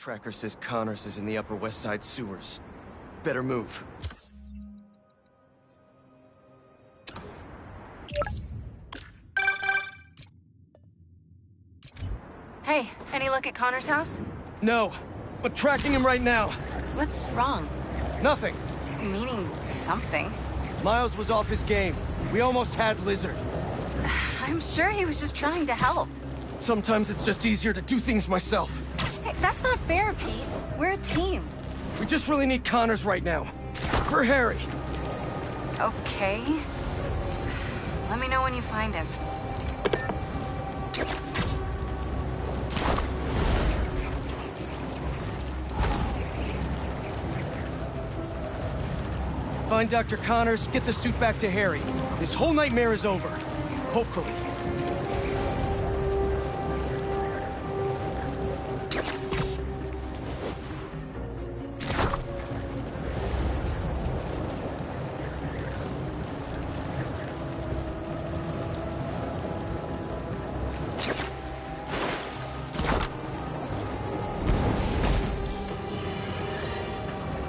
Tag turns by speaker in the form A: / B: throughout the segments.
A: Tracker says Connors is in the Upper West Side sewers. Better move.
B: Hey, any look at Connor's house?
A: No, but tracking him right now.
B: What's wrong?
A: Nothing.
B: Meaning something.
A: Miles was off his game. We almost had Lizard.
B: I'm sure he was just trying to help.
A: Sometimes it's just easier to do things myself.
B: Hey, that's not fair, Pete. We're a team.
A: We just really need Connors right now. For Harry.
B: Okay. Let me know when you find him.
A: Find Dr. Connors, get the suit back to Harry. This whole nightmare is over. Hopefully.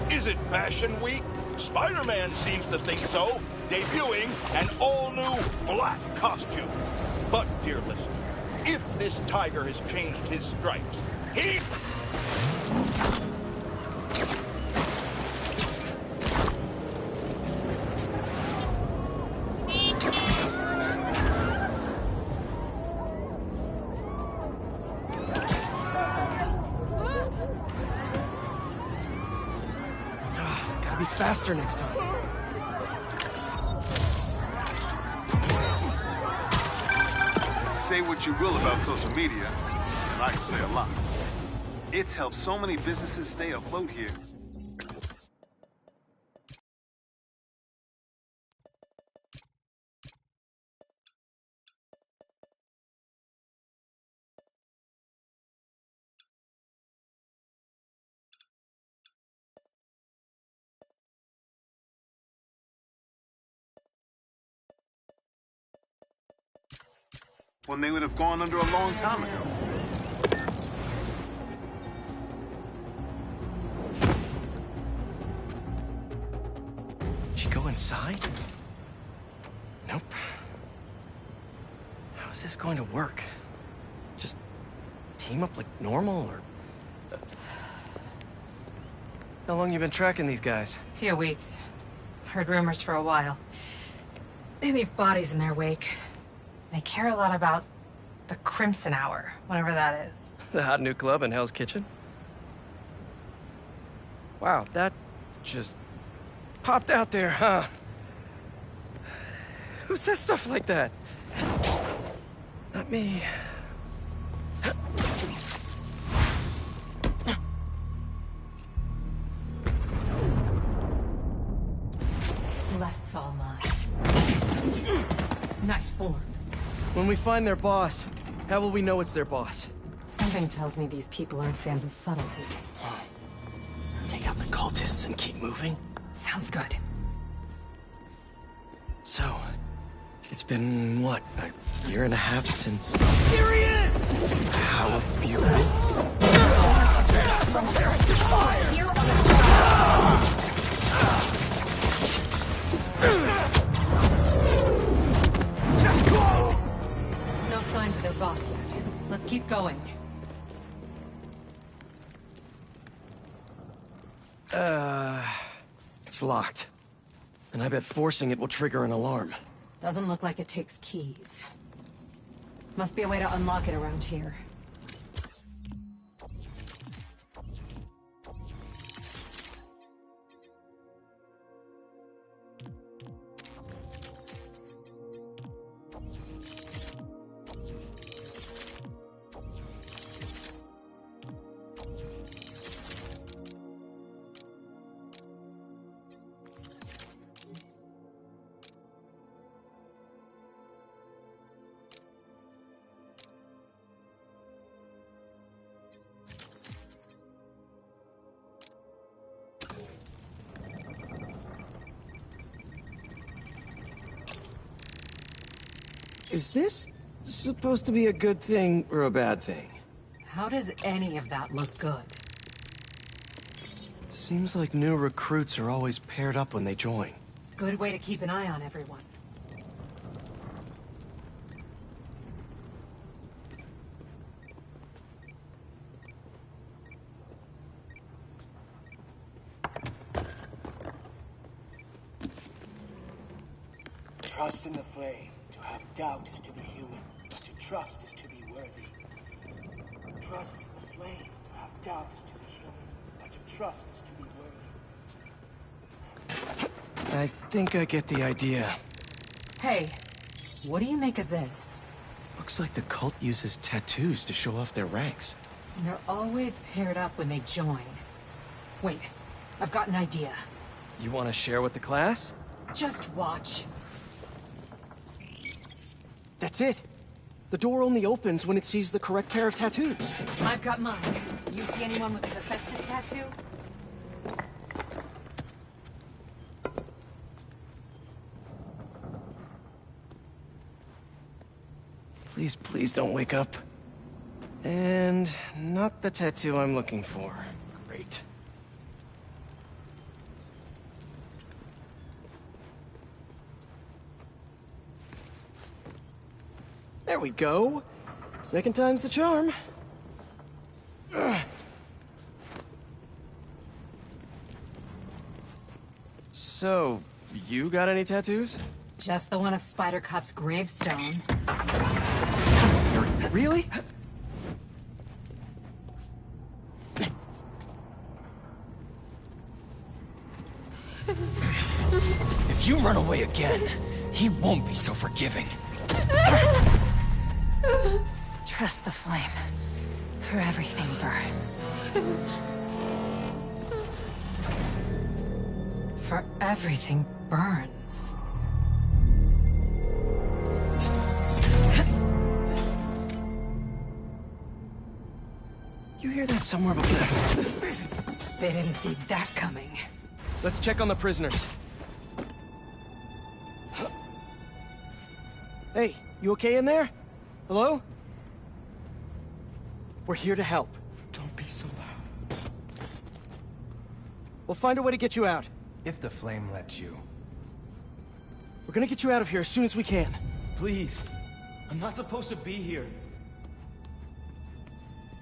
C: Is it Fashion Week? Spider-Man seems to think so, debuting an all-new black costume. But, dear listener, if this tiger has changed his stripes, he...
A: Gotta be faster next time.
D: Say what you will about social media, and I can say a lot. It's helped so many businesses stay afloat here. When they would have gone under a long time ago.
A: Did she go inside? Nope. How is this going to work? Just team up like normal, or... How long you been tracking these guys?
E: Few weeks. Heard rumors for a while. They leave bodies in their wake. They care a lot about the Crimson Hour, whatever that is.
A: The hot new club in Hell's Kitchen? Wow, that just popped out there, huh? Who says stuff like that? Not me.
E: Left's all mine. Nice form.
A: When we find their boss, how will we know it's their boss?
E: Something tells me these people aren't fans of subtlety.
A: Take out the cultists and keep moving?
E: Sounds good.
A: So, it's been, what, a year and a half since... Here he is! How have you...
E: No sign of their boss yet. Let's keep going.
A: It's locked. And I bet forcing it will trigger an alarm.
E: Doesn't look like it takes keys. Must be a way to unlock it around here.
A: Is this supposed to be a good thing or a bad thing?
E: How does any of that look good?
A: Seems like new recruits are always paired up when they join.
E: Good way to keep an eye on everyone.
F: Trust in the flame. To have doubt is to be human, but to trust is to be worthy. Trust in the flame. To have doubt is to be human, but to trust is to be worthy.
A: I think I get the idea.
E: Hey, what do you make of this?
A: Looks like the cult uses tattoos to show off their ranks.
E: And they're always paired up when they join. Wait, I've got an idea.
A: You want to share with the class?
E: Just watch.
A: That's it. The door only opens when it sees the correct pair of tattoos.
E: I've got mine. You see anyone with a Hephaestus tattoo?
A: Please, please don't wake up. And not the tattoo I'm looking for. Great. There we go. Second time's the charm. Ugh. So, you got any tattoos?
E: Just the one of Spider Cop's gravestone.
A: Really? If you run away again, he won't be so forgiving.
E: Trust the flame, for everything burns. For everything burns.
A: You hear that somewhere before?
E: They didn't see that coming.
A: Let's check on the prisoners. Hey, you okay in there? Hello? We're here to help.
G: Don't be so loud.
A: We'll find a way to get you out.
G: If the flame lets you.
A: We're gonna get you out of here as soon as we can.
G: Please. I'm not supposed to be here.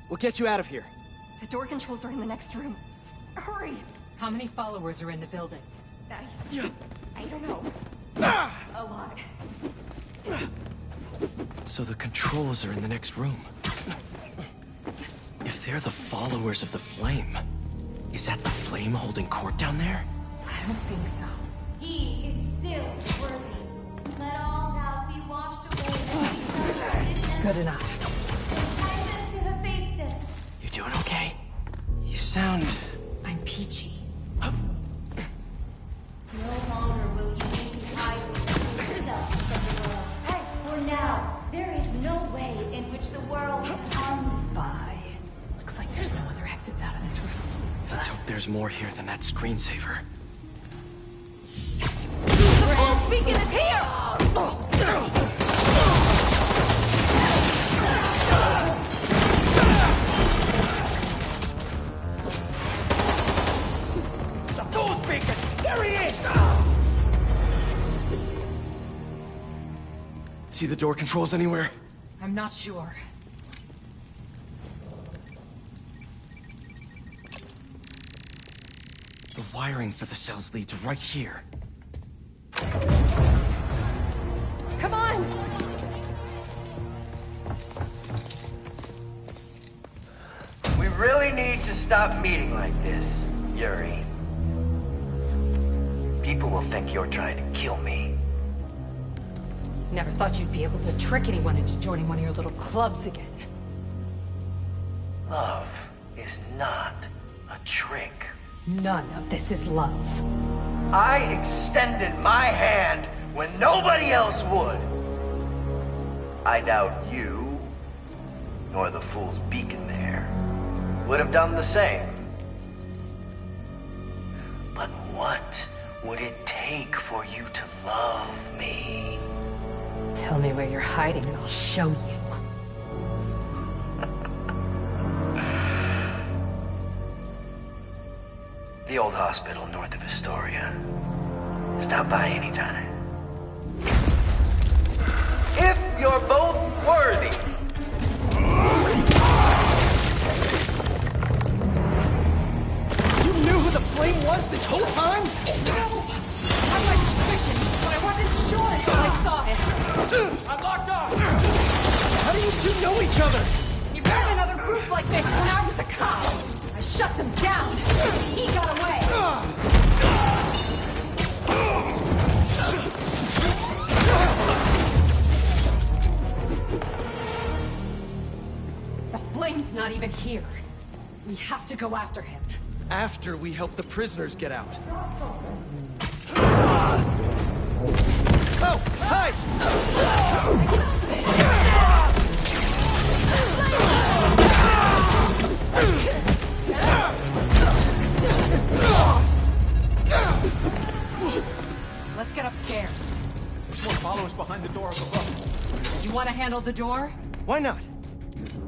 A: We'll get you out of here.
H: The door controls are in the next room. Hurry!
E: How many followers are in the building?
H: I don't know. A lot.
A: So the controls are in the next room. If they're the followers of the flame, is that the flame holding court down there?
E: I don't think so.
I: He is still worthy. Let all doubt be washed away.
E: Good enough.
I: Access to Hephaestus.
A: You doing okay? You sound...
E: I'm peachy.
I: No longer will you need to hide yourself from the world. For now, there is no way in which the world can harm you.
E: Bye. Looks like there's no other exits out of this room.
A: Let's hope there's more here than that screensaver.
H: The false beacon is here!
F: The false beacon! There he is!
A: See the door controls anywhere?
E: I'm not sure.
A: The wiring for the cells leads right here.
H: Come on!
J: We really need to stop meeting like this, Yuri. People will think you're trying to kill me.
E: Never thought you'd be able to trick anyone into joining one of your little clubs again.
J: Love is not a trick.
E: None of this is love.
J: I extended my hand when nobody else would. I doubt you, nor the fool's beacon there, would have done the same. But what would it take for you to love me?
E: Tell me where you're hiding and I'll show you.
J: The old hospital north of Astoria. Stop by anytime. If you're both worthy.
A: You knew who the Flame was this whole time?
H: No! I had my suspicions, but I wasn't sure until I saw him.
G: I'm locked off!
A: How do you two know each other?
H: You ran another group like this when I was a cop. I shut them down. He got away. The Flame's not even here. We have to go after him.
A: After we help the prisoners get out. Oh, hi!
H: Let's get upstairs.
G: More followers behind the door above.
H: You want to handle the door?
A: Why not?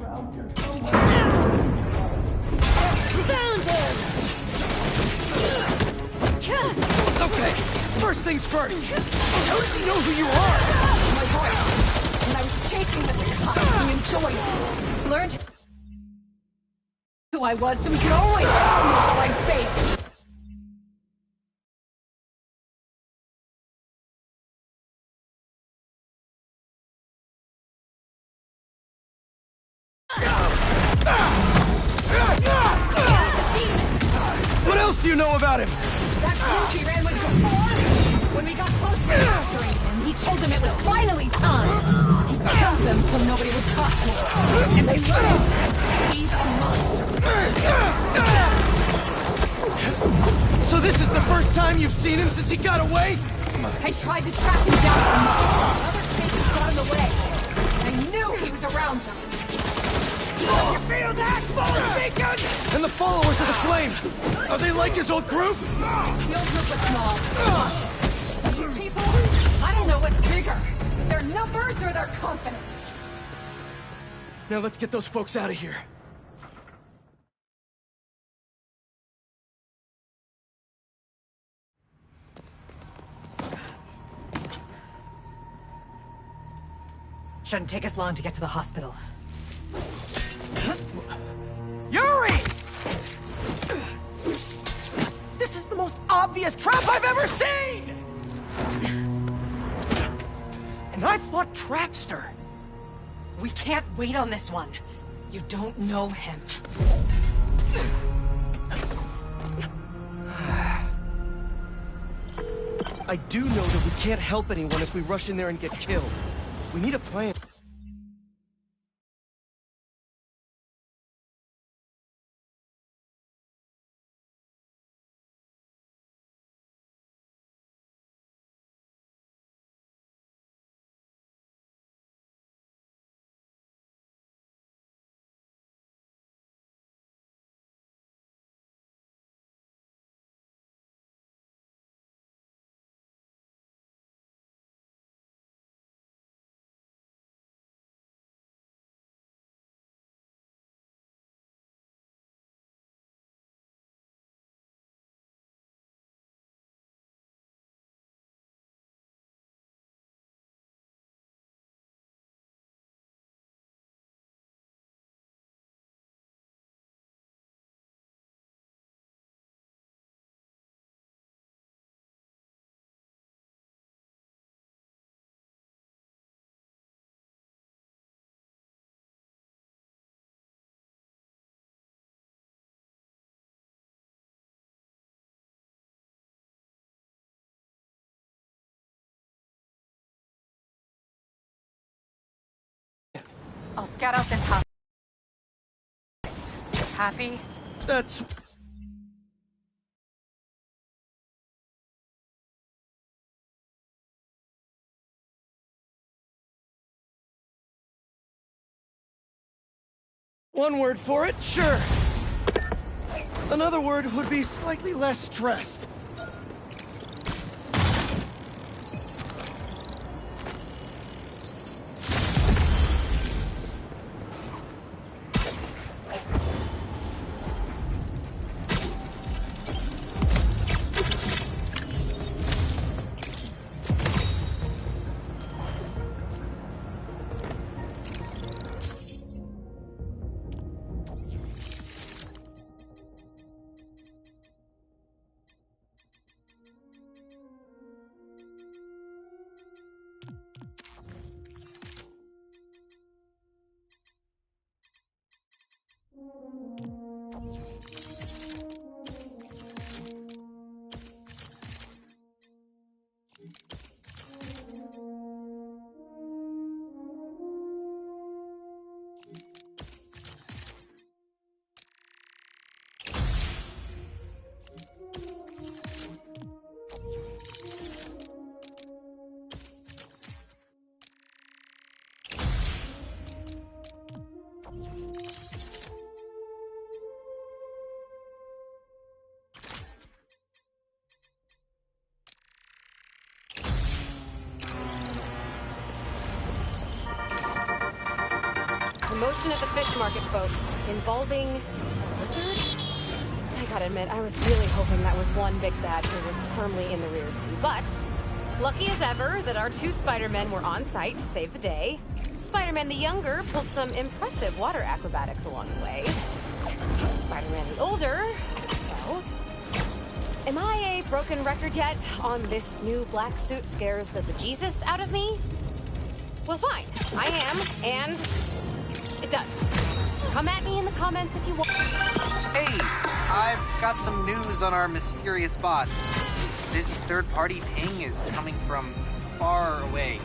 H: Found him!
A: Okay, first things first. How does he know who you are?
H: My voice. And I was chasing with the cops. He enjoyed it. Learned who I was so he could always tell me how I faced.
A: What else do you know about him?
H: That group he ran with before? When we got close to capturing him, he told them it was finally time. He killed them so nobody would talk to him. And they learned he's a monster.
A: So this is the first time you've seen him since he got away?
H: I tried to track him down for months. Other cases got in the way. I knew he was around them. You feel that, false beacon?
A: And the followers of the Flame, are they like his old group?
H: The old group was small. These people, I don't know what's bigger. Their numbers or their confidence.
A: Now let's get those folks out of here.
E: Shouldn't take us long to get to the hospital.
A: Yuri! This is the most obvious trap I've ever seen! And I fought Trapster.
E: We can't wait on this one. You don't know him.
A: I do know that we can't help anyone if we rush in there and get killed. We need a plan.
E: I'll scout out this house. Happy?
A: That's... one word for it, sure. Another word would be slightly less stressed.
K: Promotion at the fish market, folks, involving a lizard? I gotta admit, I was really hoping that was one big bad who was firmly in the rear view. But, lucky as ever that our two Spider-Men were on site to save the day. Spider-Man the younger pulled some impressive water acrobatics along the way. Spider-Man the older, so... Am I a broken record yet on this new black suit scares the bejesus out of me? Well, fine. I am, and it does. Come at me in the comments if you want.
L: Hey, I've got some news on our mysterious bots. This third-party ping is coming from far away.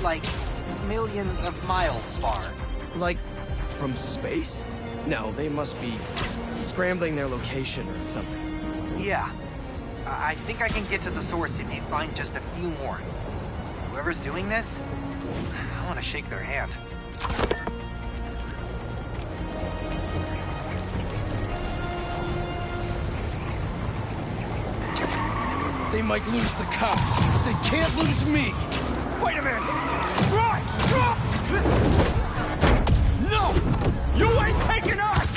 L: Like, millions of miles far.
A: Like, from space? No, they must be scrambling their location or something.
L: Yeah. I think I can get to the source if you find just a few more. Whoever's doing this, I want to shake their hand.
A: They might lose the cops, but they can't lose me! Wait a minute! Right!
C: No! You ain't taking us!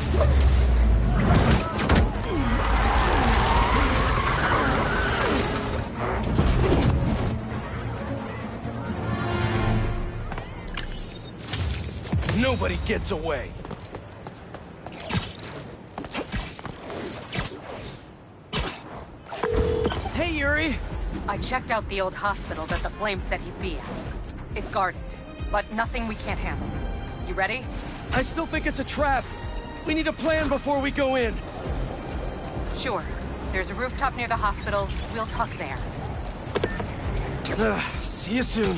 A: Nobody gets away! Hey, Yuri!
E: I checked out the old hospital that the Flame said he'd be at. It's guarded, but nothing we can't handle. You ready?
A: I still think it's a trap. We need a plan before we go in.
E: Sure. There's a rooftop near the hospital. We'll talk there.
A: See you soon.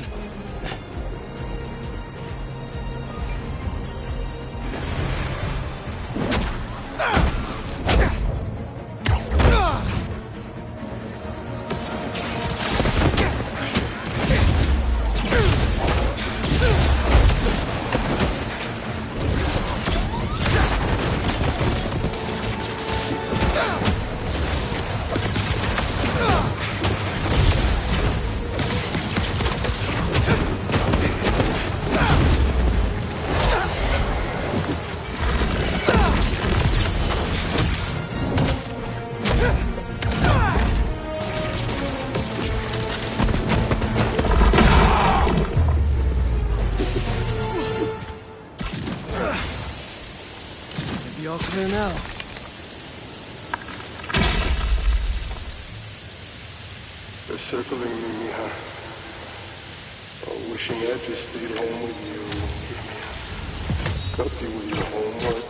A: All clear now.
M: They're circling me, Mija. Wishing I just stayed home with you. Helped you with your homework.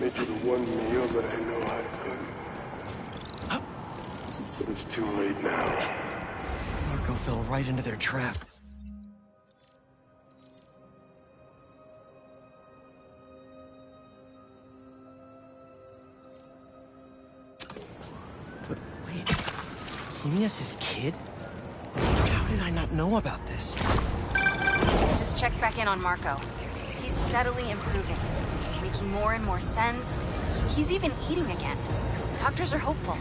M: Made you the one meal that I know I could. But it's too late now.
A: Marco fell right into their trap. Hemia's his kid? How did I not know about this?
B: Just check back in on Marco. He's steadily improving, making more and more sense. He's even eating again. Doctors are hopeful.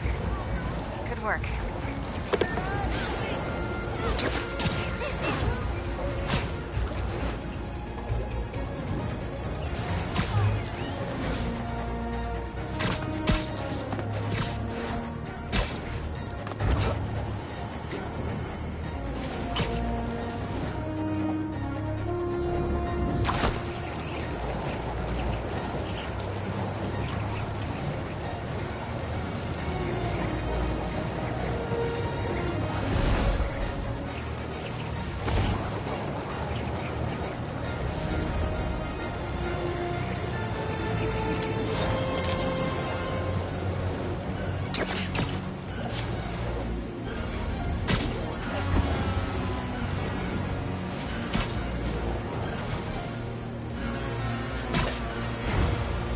B: Good work.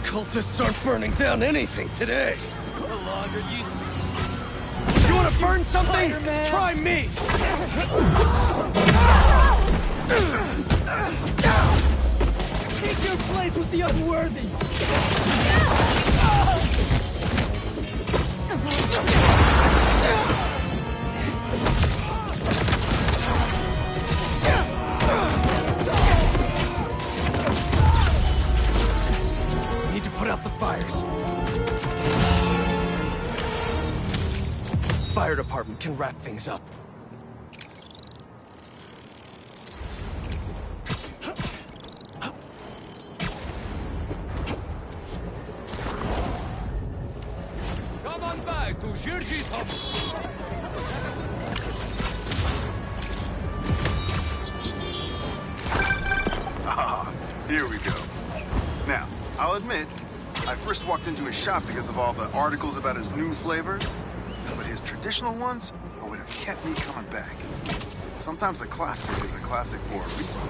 A: Cultists aren't burning down anything today.
F: The longer you
A: You want to burn something?
F: Spider-Man.
A: Try me!
F: Take your place with the unworthy!
A: Need to put out the fires. Fire department can wrap things up.
F: Come on back to Zhirji's home!
D: Ah, here we go. Now, I'll admit, I first walked into his shop because of all the articles about his new flavors, but his traditional ones are what have kept me coming back. Sometimes a classic is a classic for a reason.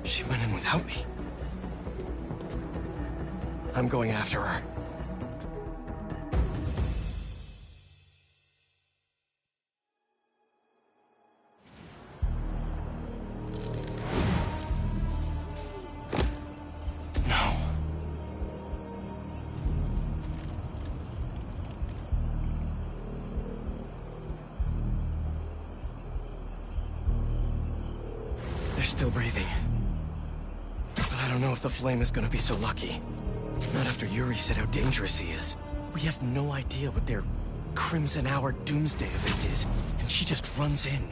A: She went in without me. I'm going after her. No. They're still breathing. But I don't know if the flame is gonna be so lucky. Not after Yuri said how dangerous he is. We have no idea what their Crimson Hour doomsday event is, and she just runs in.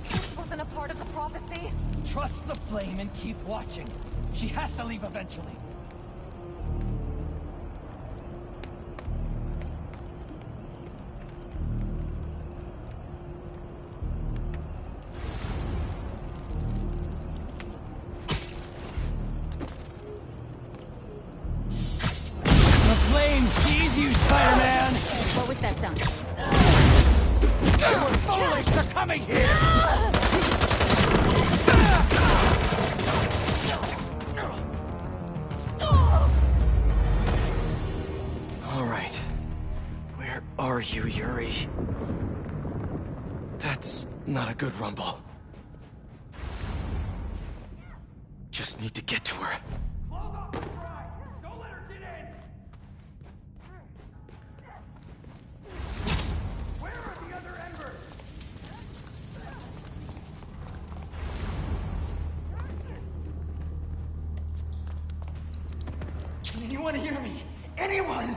K: This wasn't a part of the prophecy.
F: Trust the flame and keep watching. She has to leave eventually. The flame sees you, Spider-Man!
I: What was that sound?
F: You were foolish for coming here!
A: All right. Where are you, Yuri? That's not a good rumble. Just need to get to her.
F: Anyone hear me? Anyone?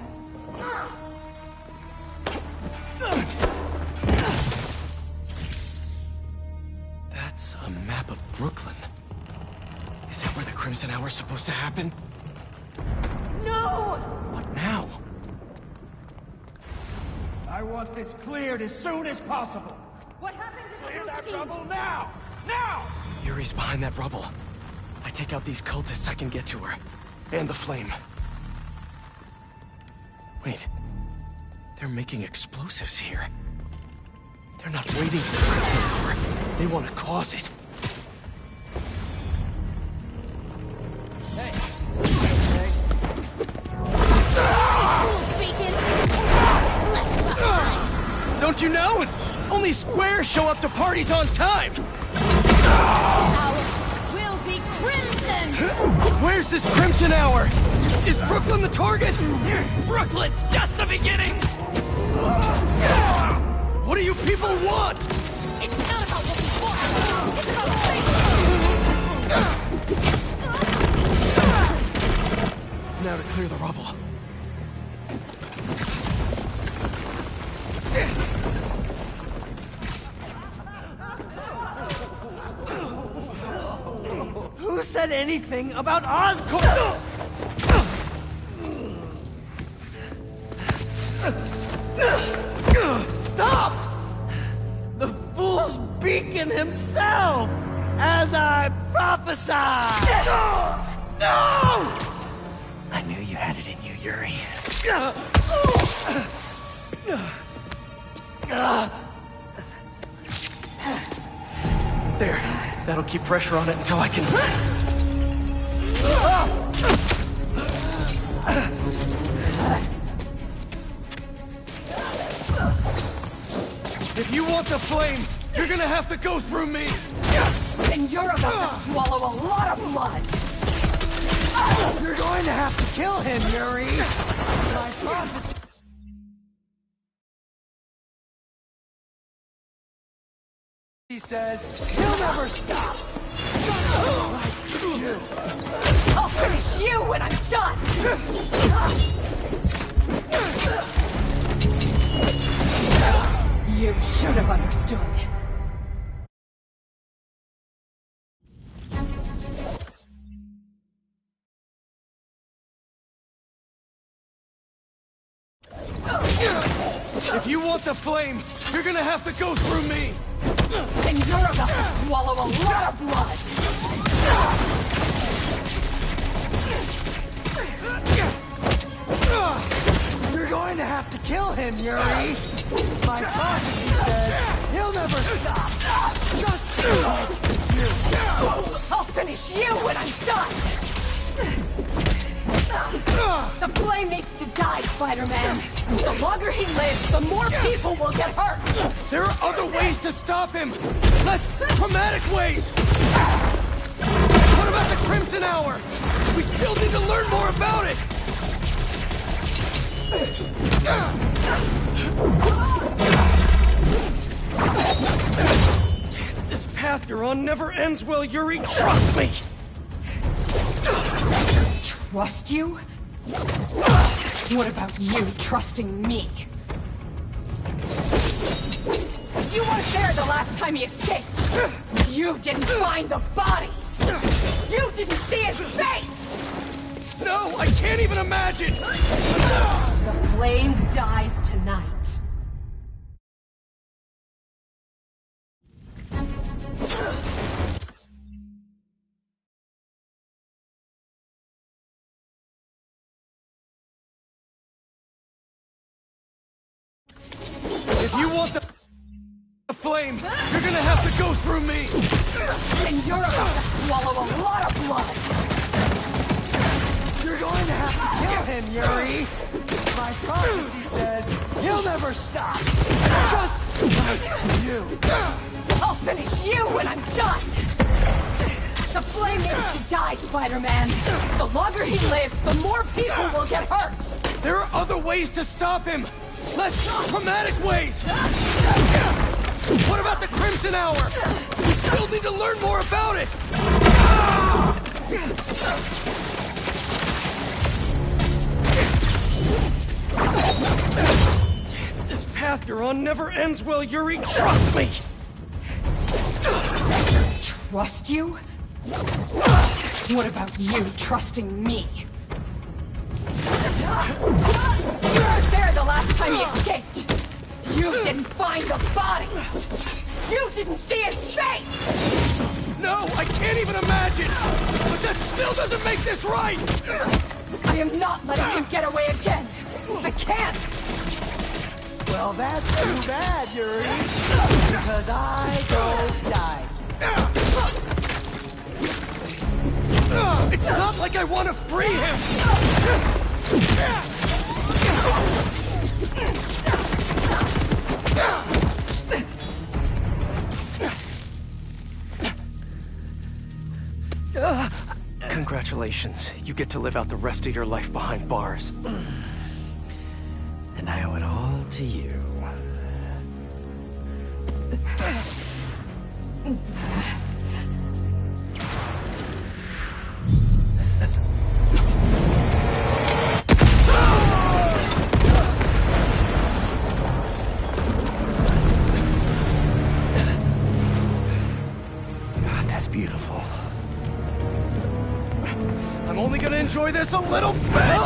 A: That's a map of Brooklyn. Is that where the Crimson Hour's supposed to happen?
F: No!
A: What now?
F: I want this cleared as soon as possible.
K: What happened to the
F: Clear that
K: routine?
F: rubble now! Now!
A: Yuri's behind that rubble. I take out these cultists, I can get to her. And the flame. Wait. They're making explosives here. They're not waiting for the Crimson Hour. They want to cause it. Don't you know? Only squares show up to parties on time!
I: Will be crimson!
A: Where's this Crimson Hour? Is Brooklyn the target?
F: Brooklyn's just the beginning!
A: What do you people want?
K: It's not about what we want. It's about
A: Now to clear the rubble.
F: Who said anything about Oscorp? Stop! The fool's beacon himself, as I prophesied! No!
A: I knew you had it in you, Yuri. There. That'll keep pressure on it until I can... If you want the flame, you're gonna have to go through me!
H: And you're about to swallow a lot of blood!
F: You're going to have to kill him, Yuri! My prophecy... He says he'll never stop!
H: I'll finish you when I'm done! You should have understood.
A: If you want the flame, you're gonna have to go through me!
H: And you're about to swallow a lot of blood!
F: You're going to have to kill him, Yuri! My prophecy says he'll never stop! Just like you!
H: I'll finish you when I'm done! The flame needs to die, Spider-Man! The longer he lives, the more people will get hurt!
A: There are other ways to stop him! Less traumatic ways! What about the Crimson Hour? We still need to learn more about it! This path you're on never ends well, Yuri. Trust me!
H: Trust you? What about you trusting me? You weren't there the last time he escaped! You didn't find the bodies! You didn't see his face!
A: No, I can't even imagine!
H: The flame dies tonight.
A: If you want the flame, you're gonna have to go through me!
H: And you're about to swallow a lot of blood!
F: You're going to have to kill him, Yuri! My prophecy says he'll never stop! Just like you!
H: I'll finish you when I'm done! The flame needs to die, Spider-Man! The longer he lives, the more people will get hurt!
A: There are other ways to stop him! Less traumatic ways! What about the Crimson Hour? We still need to learn more about it! This path you're on never ends well, Yuri. Trust me!
H: Trust you? What about you trusting me? You weren't there the last time he escaped! You didn't find the bodies! You didn't see his face!
A: No, I can't even imagine! But that still doesn't make this right!
H: I am not letting him get away again! I can't!
F: Well, that's too bad, Yuri! Because I don't die.
A: It's not like I want to free him! Congratulations. You get to live out the rest of your life behind bars.
N: And I owe it all to you.
A: God, that's beautiful. I'm only gonna enjoy this a little bit!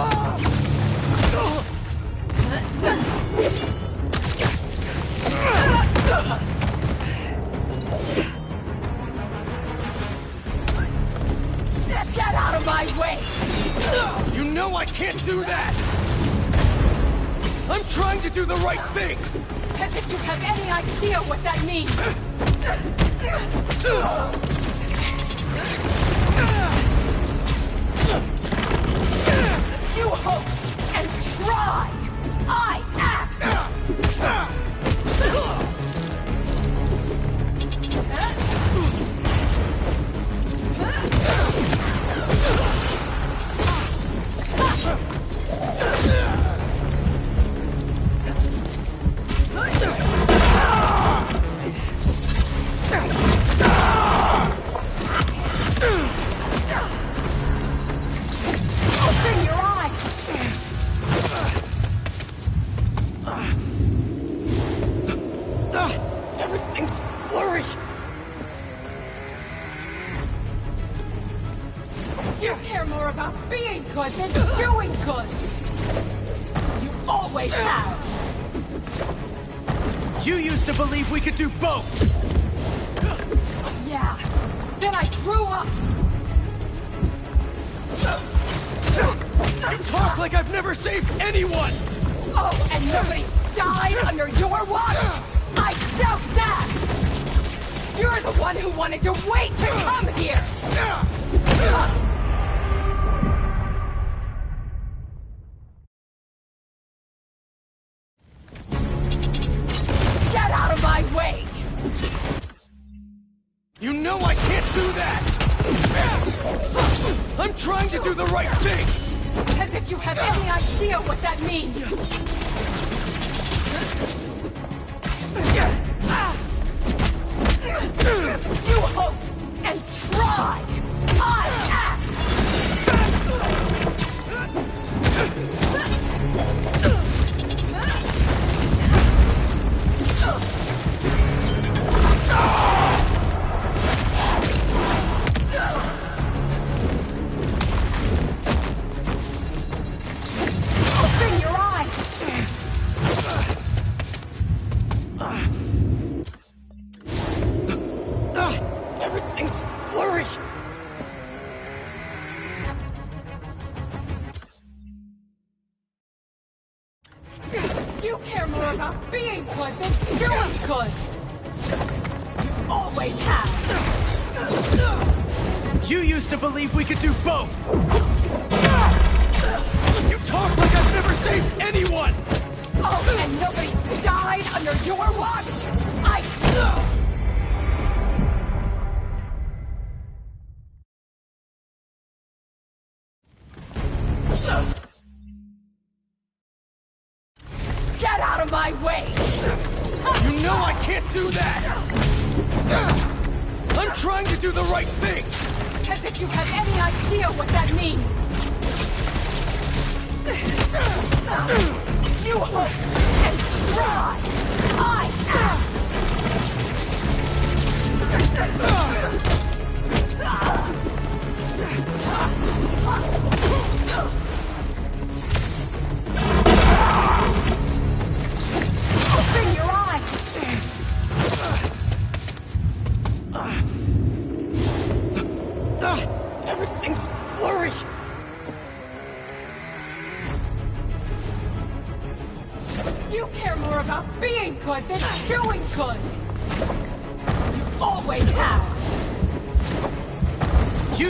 A: know I can't do that! I'm trying to do the right thing!
H: As if you have any idea what that means! You hope and try! I act! Open your eyes!
A: Everything's blurry!
H: You care more about being good than doing good! You always have!
A: You used to believe we could do both!
H: Yeah, then I grew up!
A: You talk like I've never saved anyone!
H: Oh, and nobody died under your watch? I doubt that! You're the one who wanted to wait to come here! Get out of my way!
A: You know I can't do that! I'm trying to do the right thing!
H: As if you have any idea what that means! You hope and try! I act! Open your eyes!
A: Everything's blurry!
H: You care more about being good than doing good! You always have!
A: You used to believe we could do both! You talk like I've never saved anyone!
H: Oh, and nobody died under your watch? Get out of my way!
A: You know I can't do that! I'm trying to do the right thing!
H: As if you have any idea what that means! You hope and try! I act! Open your eyes!
A: Everything's blurry!
H: You care more about being good than doing good! You always have!
A: You...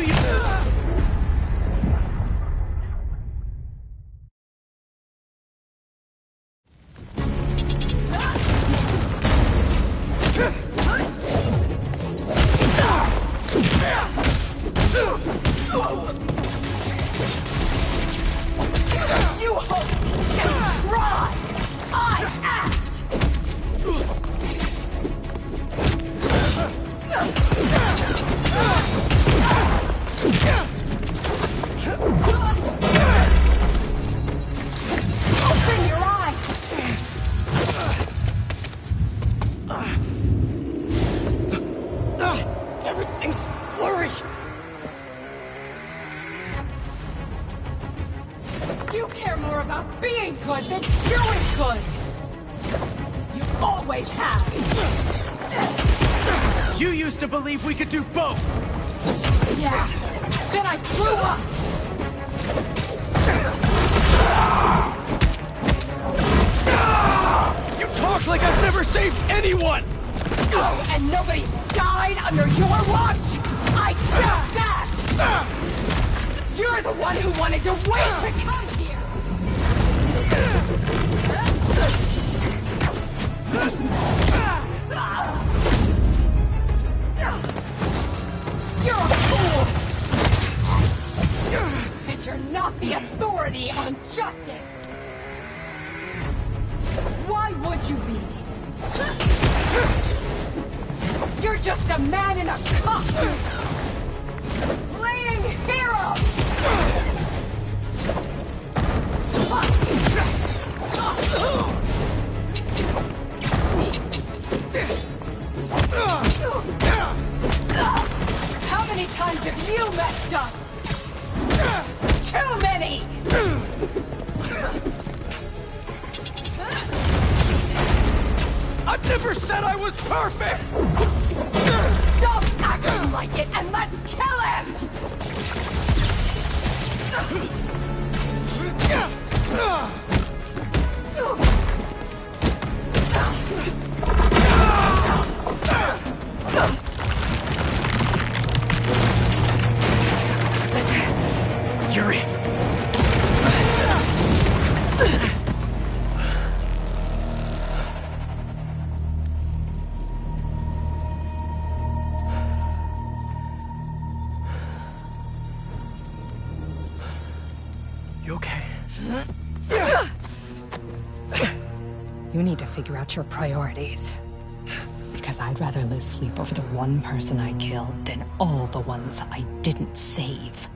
H: You hope and try! I act! Open your eyes!
A: Everything's blurry!
H: You care more about being good than doing good! You always have!
A: You used to believe we could do both!
H: Yeah, then I grew up!
A: saved anyone!
H: Oh, and nobody's died under your watch! I got that! You're the one who wanted to wait to come here! You're a fool! And you're not the authority on justice! Why would you be? You're just a man in a costume! Playing hero! How many times have you messed up? Too many!
A: I've never said I was perfect!
H: Stop acting like it and let's kill him!
A: Yuri! You okay?
E: You need to figure out your priorities. Because I'd rather lose sleep over the one person I killed than all the ones I didn't save.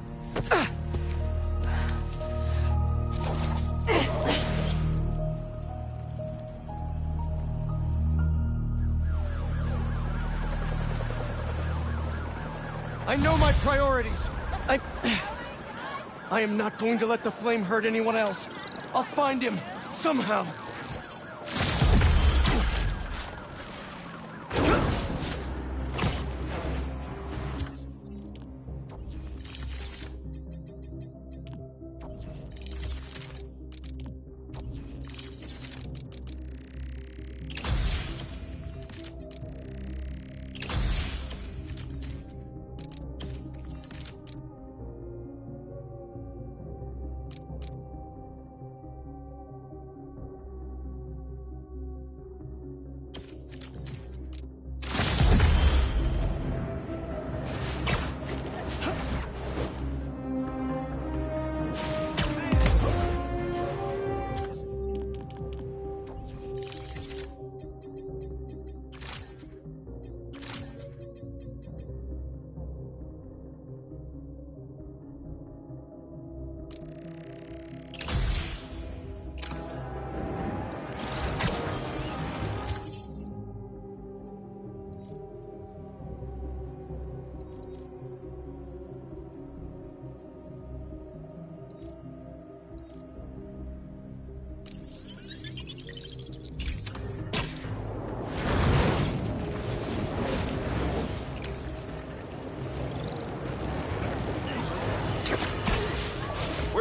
A: I know my priorities. I am not going to let the flame hurt anyone else. I'll find him, somehow.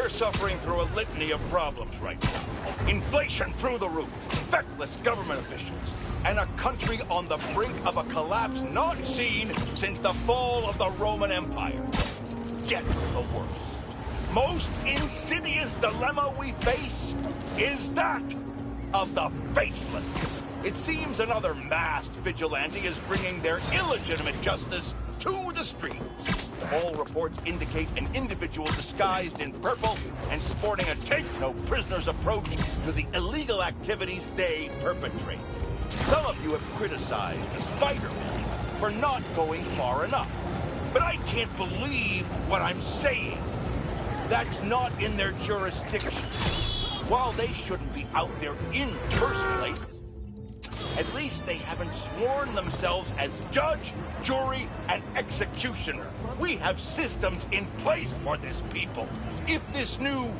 C: Suffering through a litany of problems right now. Inflation through the roof, feckless government officials, and a country on the brink of a collapse not seen since the fall of the Roman Empire. Get the worst, most insidious dilemma we face is that of the faceless. It seems another masked vigilante is bringing their illegitimate justice to the streets. All reports indicate an individual disguised in purple and sporting a take-no-prisoners approach to the illegal activities they perpetrate. Some of you have criticized the Spider-Man for not going far enough. But I can't believe what I'm saying. That's not in their jurisdiction. While they shouldn't be out there in personally, at least they haven't sworn themselves as judge, jury, and executioner. We have systems in place for this people. If this new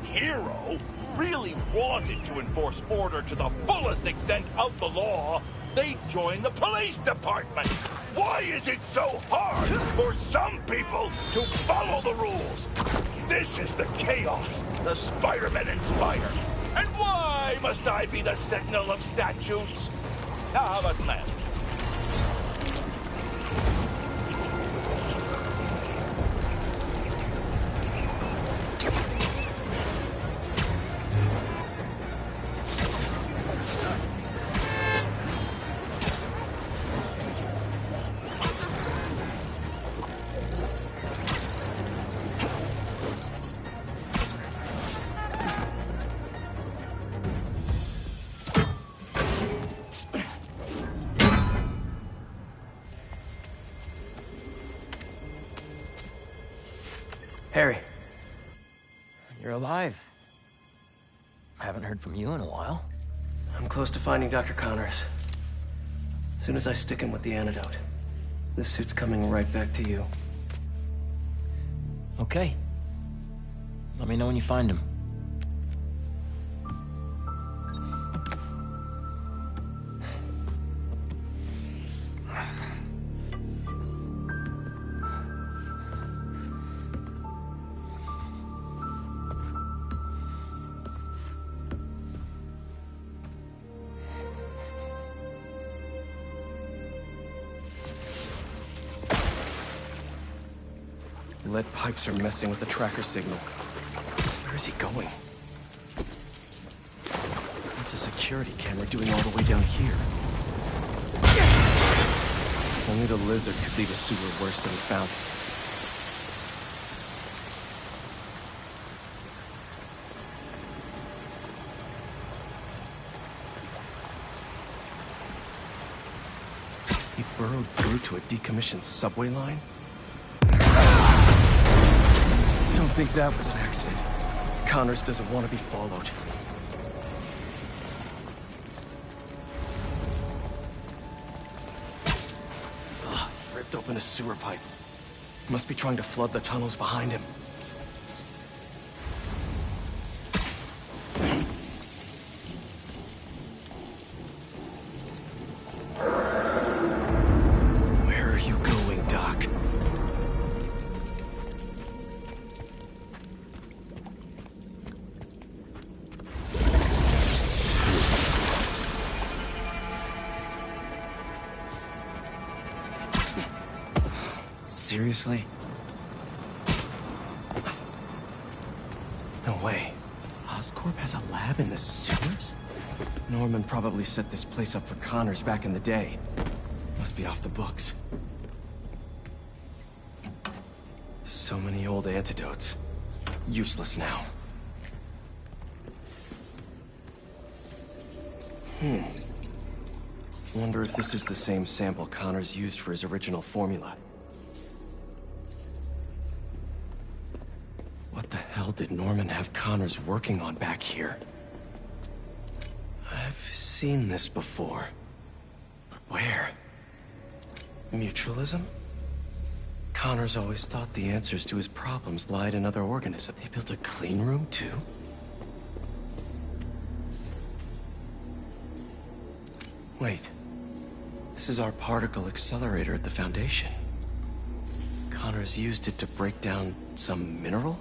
C: hero really wanted to enforce order to the fullest extent of the law, they'd join the police department. Why is it so hard for some people to follow the rules? This is the chaos the Spider-Men inspire. And why must I be the sentinel of statutes? Now, how about that?
A: Harry. You're alive. I haven't heard from you in a while. I'm close to finding Dr. Connors. As soon as I stick him with the antidote, this suit's coming right back to you.
N: Okay. Let me know when you find him.
A: Lead pipes are messing with the tracker signal. Where is he going? What's a security camera doing all the way down here? Only the lizard could leave a sewer worse than he found it. He burrowed through to a decommissioned subway line? I don't think that was an accident. Connors doesn't want to be followed. Ugh, ripped open a sewer pipe. Must be trying to flood the tunnels behind him. Where are you going, Doc? Seriously? No way. Oscorp has a lab in the sewers? Norman probably set this place up for Connors back in the day. Must be off the books. So many old antidotes. Useless now. Wonder if this is the same sample Connors used for his original formula. What the hell did Norman have Connors working on back here? I've seen this before. But where? Mutualism? Connors always thought the answers to his problems lied in other organisms. They built a clean room, too? Wait. This is our particle accelerator at the Foundation. Connors used it to break down some mineral?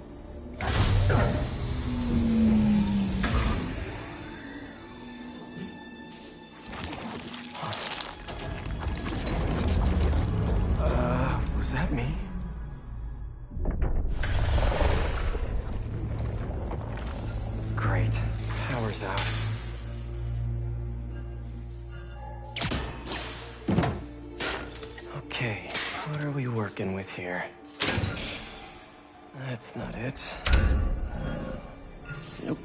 A: Was that me? Great. Power's out. Okay, what are we working with here? That's not it. Nope.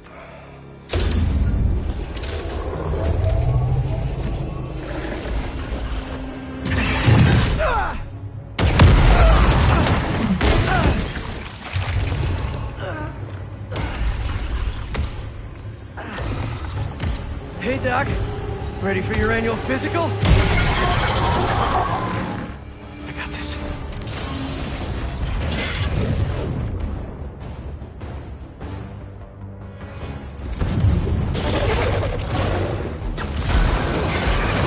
A: Hey, Doc. Ready for your annual physical? I got this.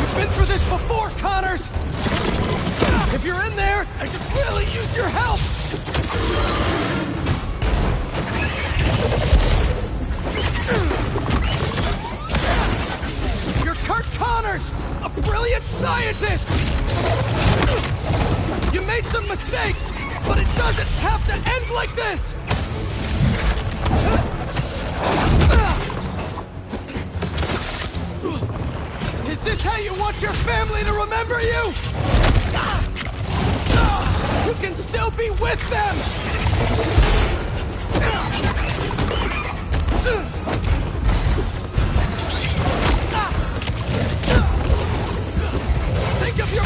A: We've been through this before, Connors! If you're in there, I could really use your help! You're Kurt Connors! A brilliant scientist! You made some mistakes, but it doesn't have to end like this! Is this how you want your family to remember you? You can still be with them! Think of your...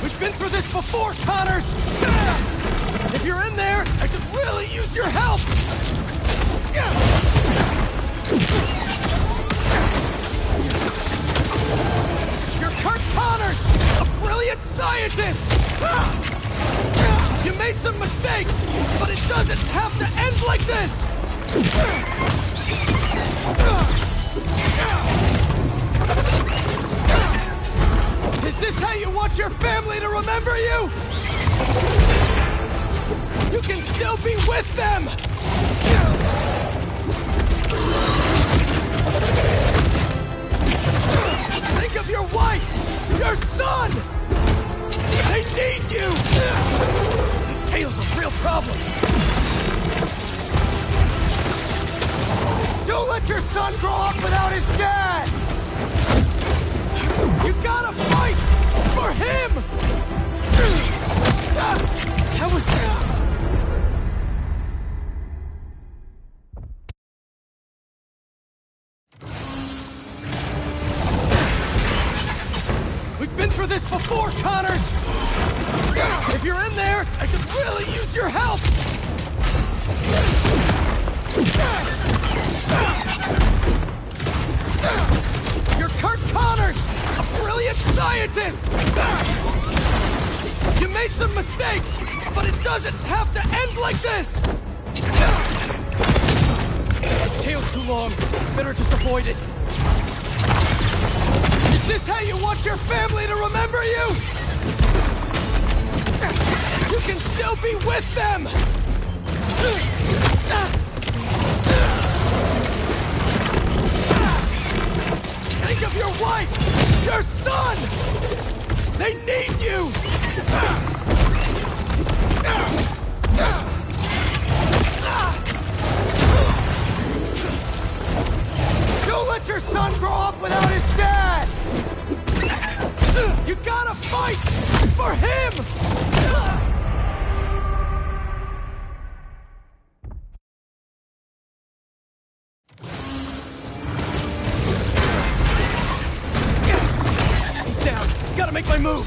A: We've been through this before, Connors! If you're in there, I could really use your help! You're Kurt Connors, a brilliant scientist! You made some mistakes, but it doesn't have to end like this! Is this how you want your family to remember you? You can still be with them! Think of your wife! Your son! They need you! Tail's a real problem! Don't let your son grow up without his dad! You gotta fight! For him! That was... We've been through this before, Connors! If you're in there, I could really use your help! You're Kurt Connors, a brilliant scientist! You made some mistakes, but it doesn't have to end like this! The tail's too long. Better just avoid it. Is this how you want your family to remember you? You can still be with them! Think of your wife! Your son! They need you! Don't let your son grow up without his dad! You gotta fight! For him! He's down! Gotta make my move!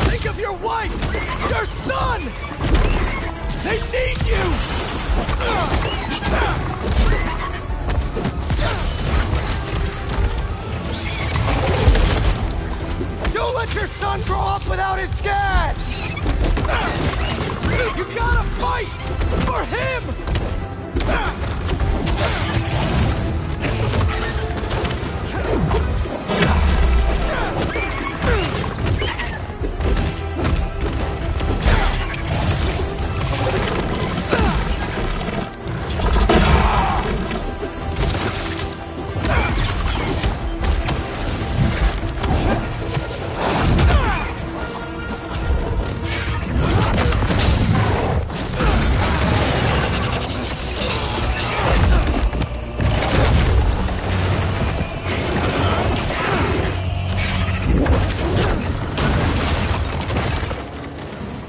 A: Think of your wife! Your son! They need you! Don't let your son grow up without his dad! You gotta fight! For him!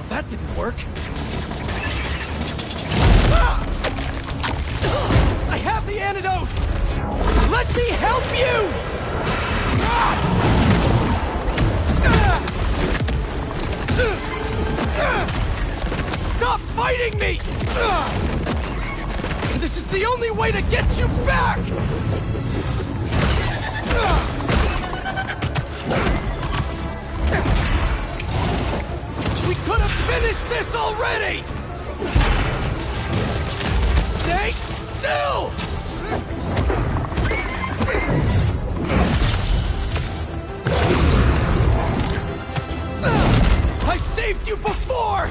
A: That didn't work. I have the antidote! Let me help you! Stop fighting me! This is the only way to get you back! city! Stay still! I saved you before!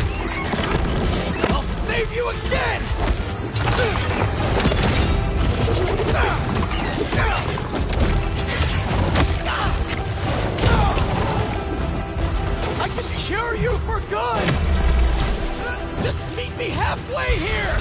A: I'll save you again! I can cure you for good! Just meet me halfway here!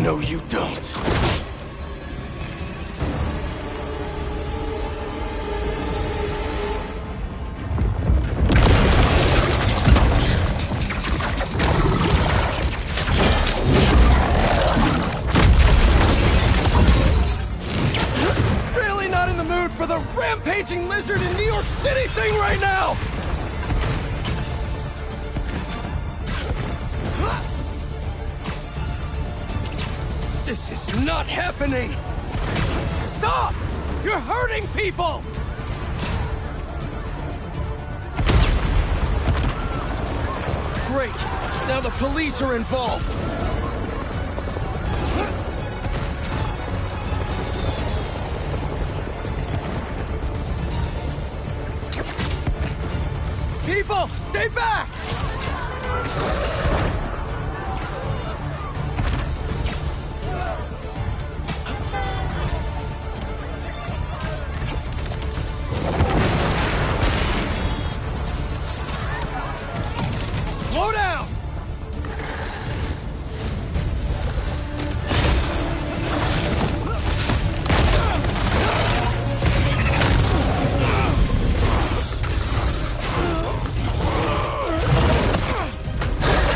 A: No, you don't. Really not in the mood for the rampaging lizard in New York City thing right now! This is not happening! Stop! You're hurting people! Great! Now the police are involved! People, stay back! Slow down!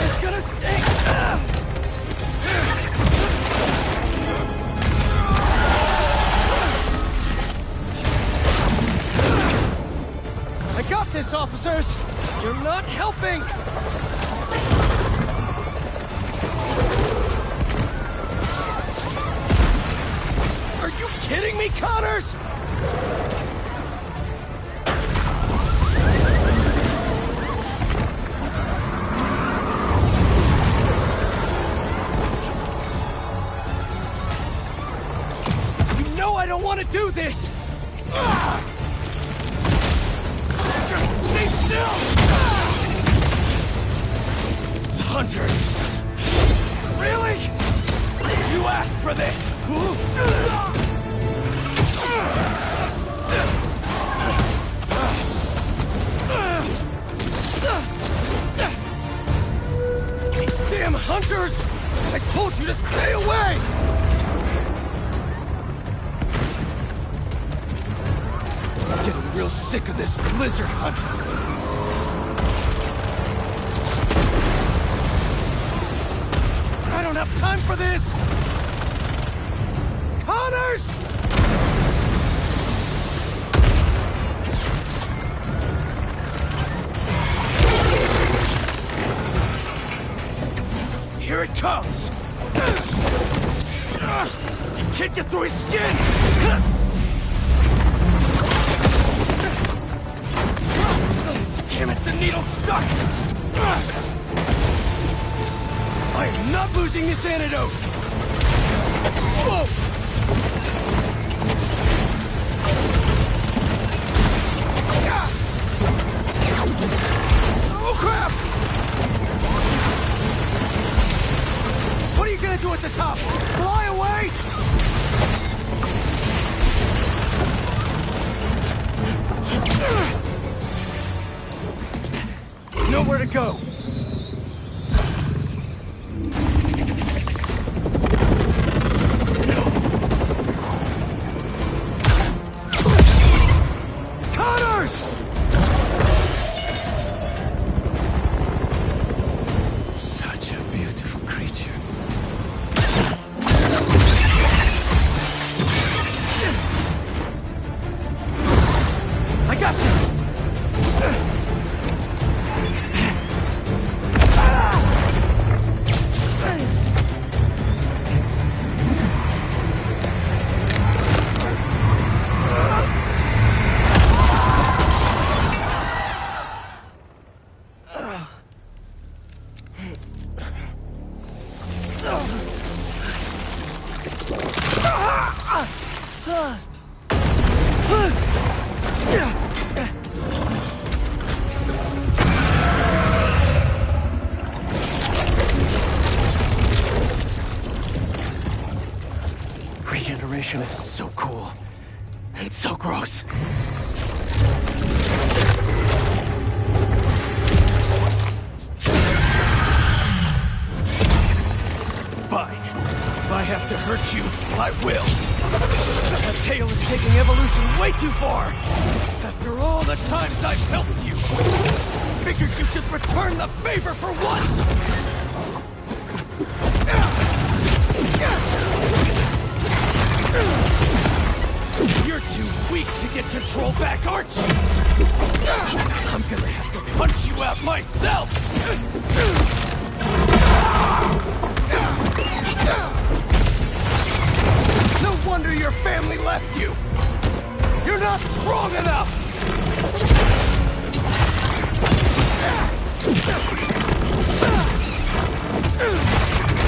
A: It's gonna stink! I got this, officers! You're not helping! Are you kidding me, Connors? You know I don't want to do this! Stay still! Hunters! Really? You asked for this! Damn hunters! I told you to stay away! I'm getting real sick of this lizard hunt. I don't have time for this! Connors! Here it comes! You can't get through his skin! Damn it, the needle's stuck! I am not losing this antidote! Whoa! Oh, crap! What are you gonna do at the top? Fly away? Nowhere to go. Connors! Such a beautiful creature. I got you! Is that... Regeneration is so cool. And so gross. Fine. If I have to hurt you, I will. That tail is taking evolution way too far. After all the times I've helped you, figured you could return the favor for once. You're too weak to get control back, aren't you? I'm gonna have to punch you out myself! No wonder your family left you! You're not strong enough!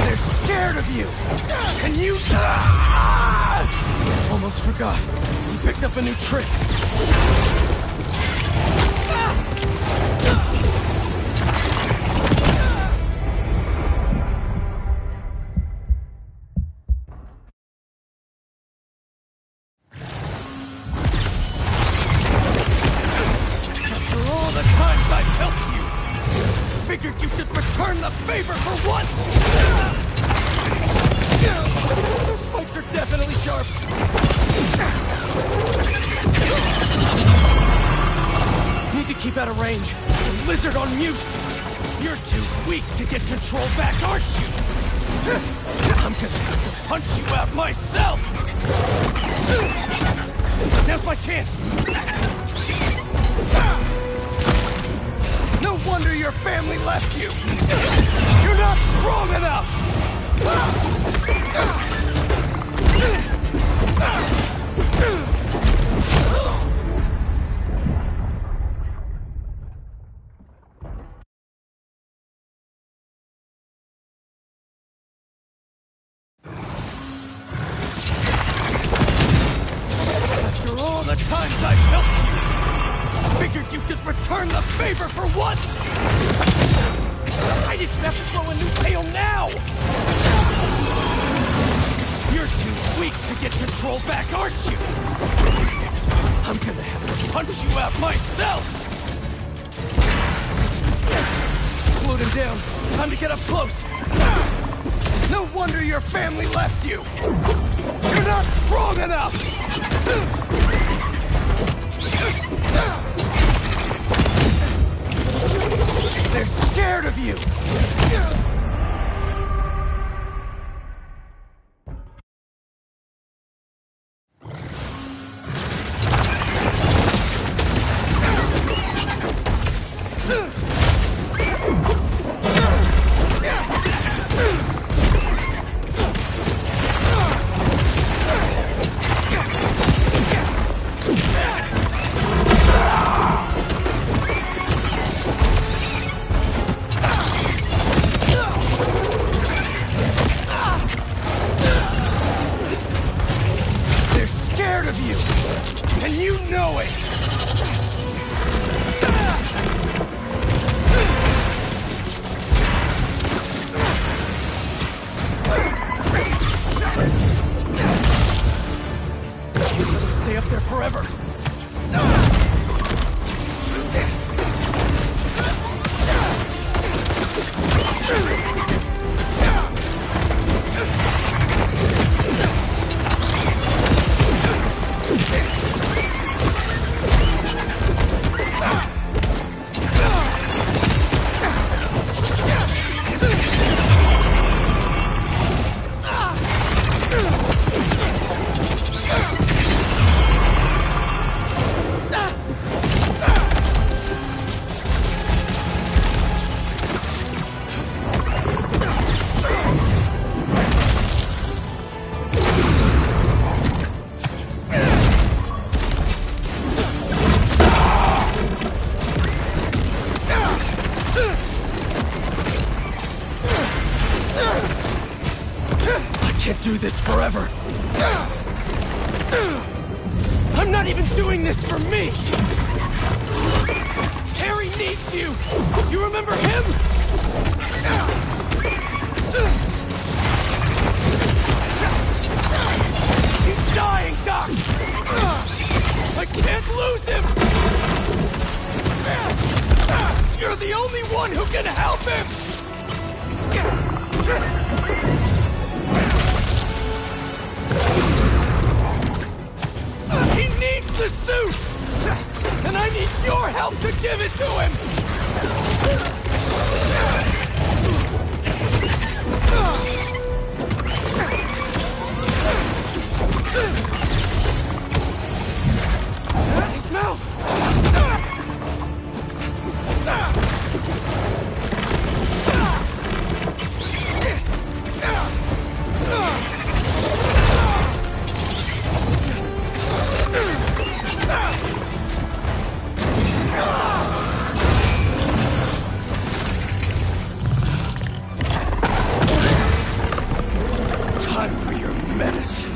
A: They're scared of you! And you... Almost forgot. You picked up a new trick. After all the times I've helped you, figured you could return the favor for once! Those spikes are definitely sharp. Need to keep out of range. The lizard on mute. You're too weak to get control back, aren't you? I'm gonna have to punch you out myself. Now's my chance. No wonder your family left you. You're not strong enough. After all the times I've helped you, figured you could return the favor for once! I didn't have to throw a new tail now! You're too weak to get control back, aren't you? I'm gonna have to punch you out myself! Slowed him down. Time to get up close. No wonder your family left you! You're not strong enough! They're scared of you! of you! And you know it! Stay up there forever! Do this forever. I'm not even doing this for me. Harry needs you. You remember him? He's dying, Doc. I can't lose him. You're the only one who can help him. He needs the suit! And I need your help to give it to him! His mouth! Time for your medicine.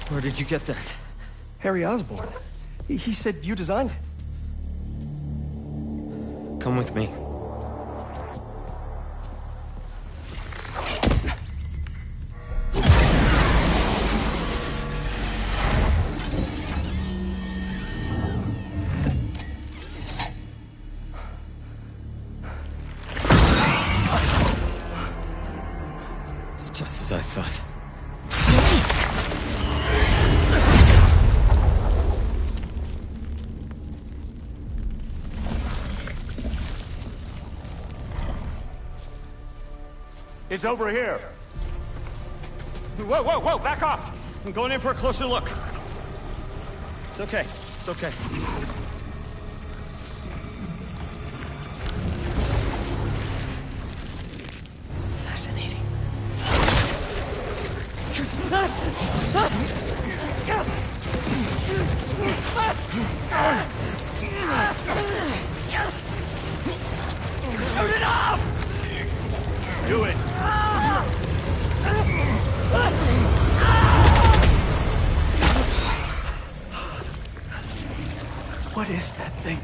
A: Where did you get that? Harry Osborn. He said you designed it. Come with me. It's just as I thought.
G: It's over here. Whoa, whoa, whoa, back off! I'm going in for a closer look.
A: It's okay. It's okay.
E: Fascinating.
A: Shoot it off! Do it. What is that thing?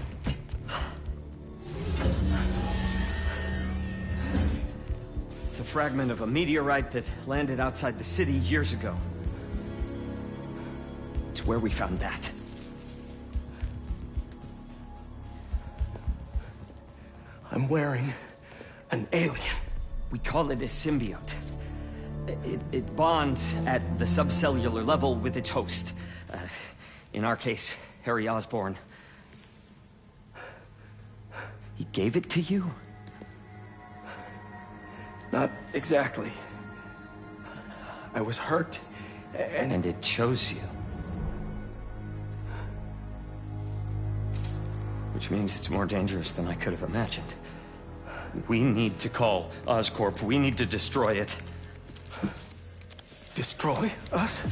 A: It's a fragment of a meteorite that landed outside the city years ago. It's where we found that. I'm wearing an alien. We call it a symbiote. It bonds at the subcellular level with its host. In our case, Harry Osborn. He gave it to you? Not exactly. I was hurt, and it chose you. Which means it's more dangerous than I could have imagined. We need to call Oscorp. We need to destroy it. Destroy us?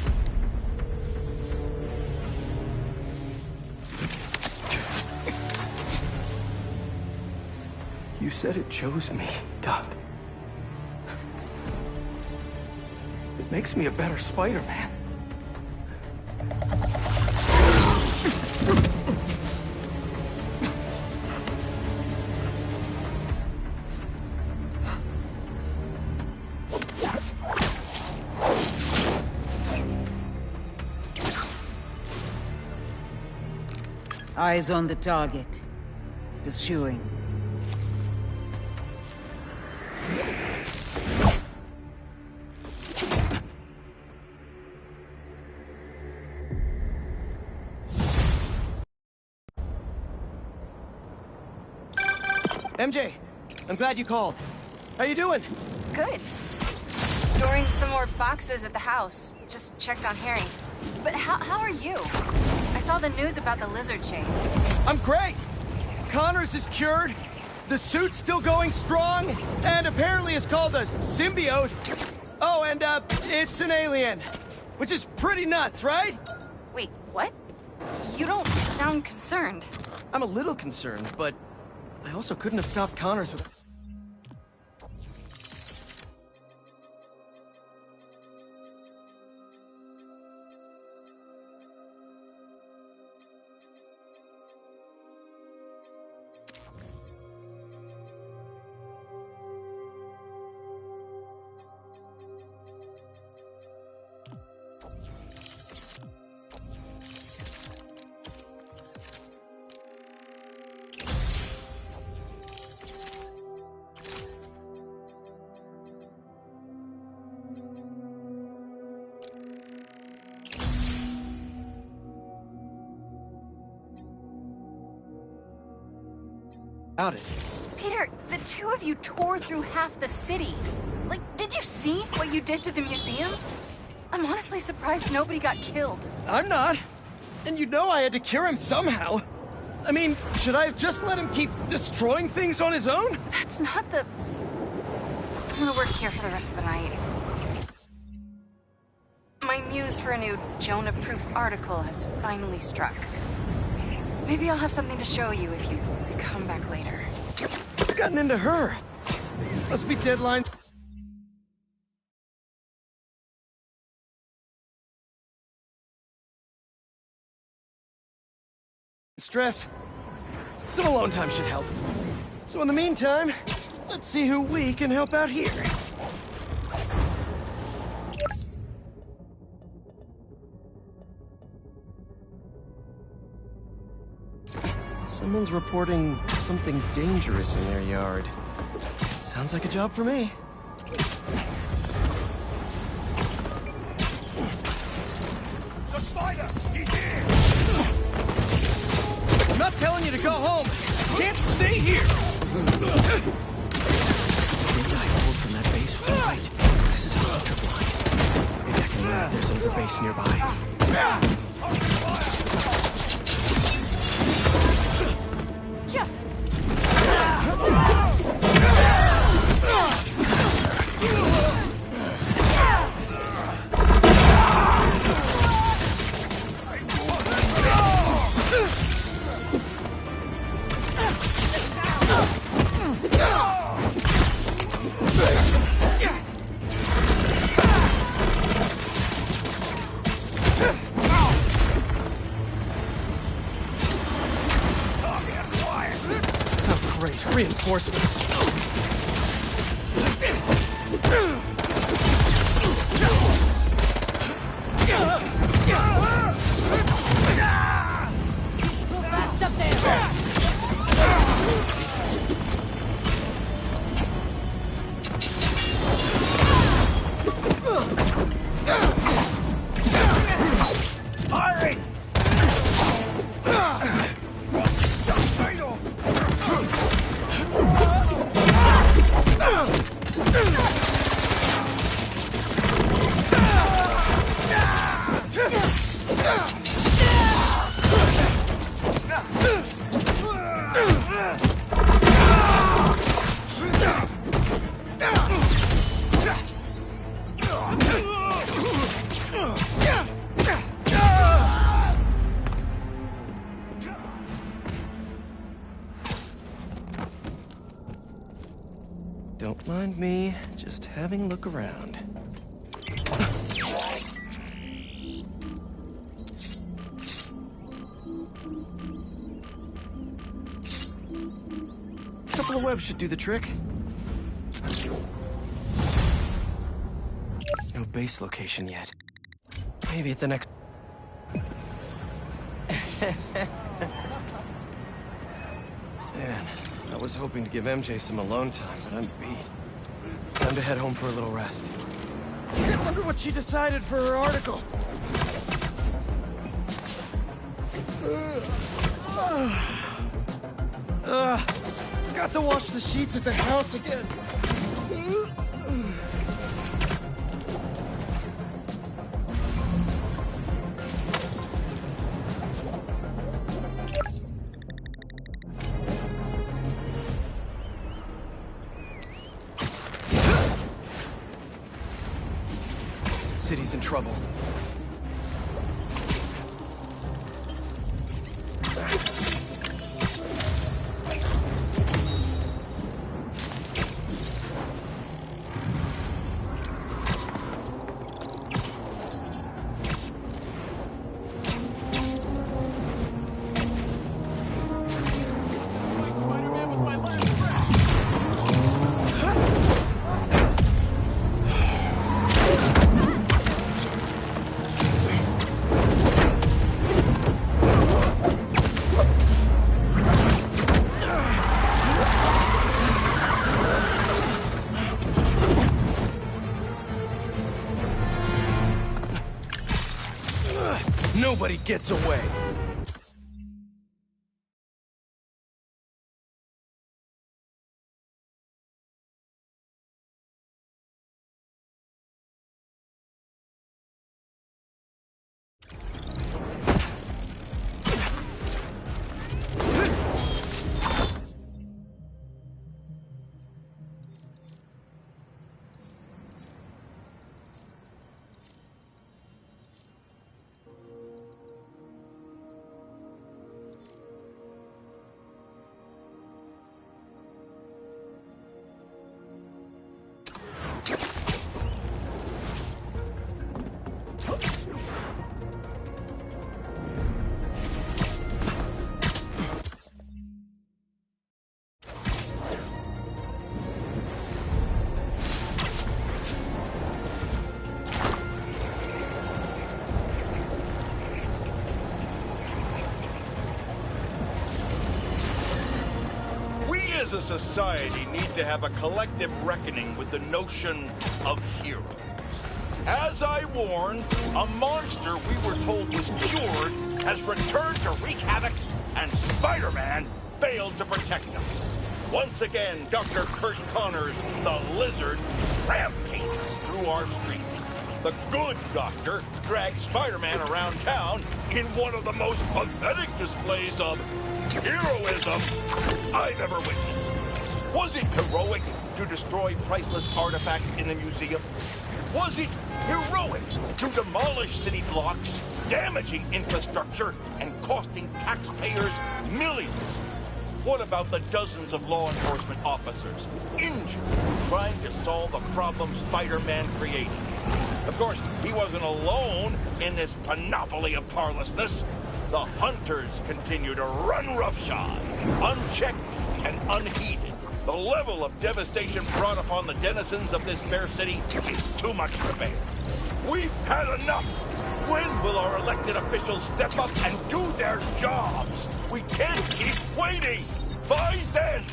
A: You said it chose me, Doc. It makes me a better Spider-Man.
O: Eyes on the target. Pursuing.
A: MJ, I'm glad you called. How you doing?
B: Good. Storing some more boxes at the house. Just checked on Harry. But how are you? I saw the news about the lizard chase.
A: I'm great! Connors is cured, the suit's still going strong, and apparently it's called a symbiote. Oh, and it's an alien. Which is pretty nuts, right?
B: Wait, what? You don't sound concerned.
A: I'm a little concerned, but I also couldn't have stopped Connors with... About it.
B: Peter, the two of you tore through half the city. Like, did you see what you did to the museum? I'm honestly surprised nobody got killed.
A: I'm not. And you know I had to cure him somehow. I mean, should I have just let him keep destroying things on his own?
B: That's not the... I'm gonna work here for the rest of the night. My muse for a new Jonah-proof article has finally struck. Maybe I'll have something to show you if you come back later.
A: What's gotten into her? Must be deadlines. Stress. Some alone time should help. So in the meantime, let's see who we can help out here. Someone's reporting something dangerous in their yard. Sounds like a job for me.
C: The spider! He's here!
A: I'm not telling you to go home. You can't stay here. The data I pulled from that base was right. This is a hunter blind. Maybe I can learn if there's another base nearby. Oh, great. Reinforcements.
H: Fast up there!
C: Firing!
A: Don't mind me, just having a look around. A couple of webs should do the trick. No base location yet. Maybe at the next... Man, I was hoping to give MJ some alone time, but I'm beat. Time to head home for a little rest. I wonder what she decided for her article. Forgot to wash the sheets at the house again. City's in trouble. Nobody gets away.
C: As a society, need to have a collective reckoning with the notion of heroes. As I warned, a monster we were told was cured has returned to wreak havoc, and Spider-Man failed to protect us. Once again, Dr. Kurt Connors, the Lizard, rampages through our streets. The good doctor dragged Spider-Man around town in one of the most pathetic displays of heroism I've ever witnessed. Was it heroic? to destroy priceless artifacts in the museum? Was it heroic to demolish city blocks, damaging infrastructure, and costing taxpayers millions? What about the dozens of law enforcement officers injured trying to solve a problem Spider-Man created? Of course, he wasn't alone in this panoply of parlessness. The hunters continue to run roughshod, unchecked and unheeded. The level of devastation brought upon the denizens of this fair city is too much to bear. We've had enough! When will our elected officials step up and do their jobs? We can't keep waiting! By then,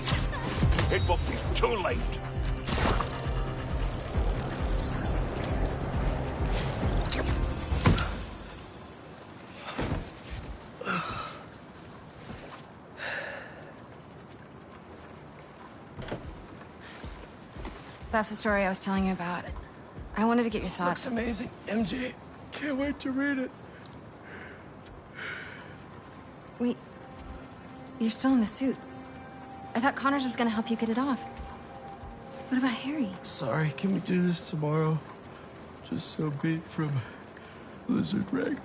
C: it will be too late.
B: That's the story I was telling you about. I wanted to get your
A: Looks
B: thoughts.
A: amazing, MJ. Can't wait to read it.
B: Wait. You're still in the suit. I thought Connors was gonna help you get it off. What about Harry?
A: Sorry, can we do this tomorrow? Just so beat from Lizard Wrangler.